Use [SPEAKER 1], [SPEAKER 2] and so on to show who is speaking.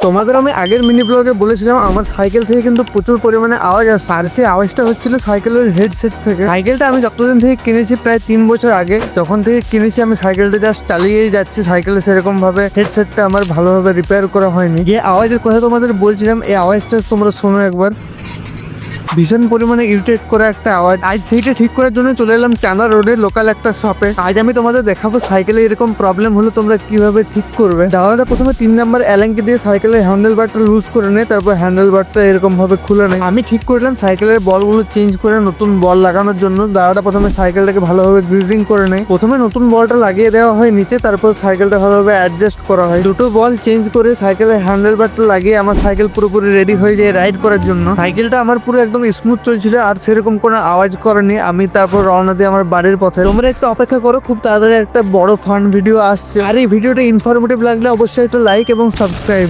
[SPEAKER 1] তোমাদের আমি আগের মিনি ব্লগে বলেছিলাম আমার সাইকেল থেকে কিন্তু প্রচুর পরিমাণে আওয়াজ আসছে, আর সেই আওয়াজটা হচ্ছিল সাইকেলের হেডসেট থেকে। সাইকেলটা আমি যতদিন থেকে কিনেছি প্রায় 3 বছর আগে, যখন থেকে কিনেছি আমি সাইকেলটা জাস্ট চালিয়েই যাচ্ছি। সাইকেলে সেরকম ভাবে হেডসেটটা আমার ভালোভাবে রিপেয়ার করা হয়নি। যে আওয়াজের কথা তোমাদের বলছিলাম, এই আওয়াজটা তোমরা শোনো একবার। ভীষণ পরিমাণে ইরিটেট করা একটা আওয়াজ। আজ সেইটা ঠিক করার জন্য চলে এলাম চাঁদা রোডের লোকাল একটা শপে। আজ আমি তোমাদের দেখাবো সাইকেলে এরকম প্রবলেম হলে তোমরা কিভাবে ঠিক করবে। দাদাটা প্রথমে 3 নাম্বার অ্যালাঙ্কি দিয়ে সাইকেলের হ্যান্ডেল বারটা লুজ করে নেয়, তারপর হ্যান্ডেল বারটা এরকম ভাবে খুলে নেয়। আমি ঠিক করলাম সাইকেলের বলগুলো চেঞ্জ করে নতুন বল লাগানোর জন্য। দাদাটা প্রথমে সাইকেলটাকে ভালোভাবে গ্রিজিং করে নেয়। প্রথমে নতুন বলটা লাগিয়ে দেওয়া হয় নিচে, তারপর সাইকেলটা ভালোভাবে অ্যাডজাস্ট করা হয়। দুটো বল চেঞ্জ করে সাইকেলের হ্যান্ডেল বারটা লাগিয়ে আমার সাইকেল পুরোপুরি রেডি হয়ে যায় রাইড করার জন্য। সাইকেলটা আমার পুরো একদম স্মুথ চলছিল, আর সেরকম কোনো আওয়াজ করেনি। আমি তারপর রওনা দিয়ে আমার বাড়ির পথে। তোমরা একটু অপেক্ষা করো, খুব তাড়াতাড়ি একটা বড় ফান ভিডিও আসছে। আর এই ভিডিওটা ইনফরমেটিভ লাগলে অবশ্যই একটা লাইক এবং সাবস্ক্রাইব।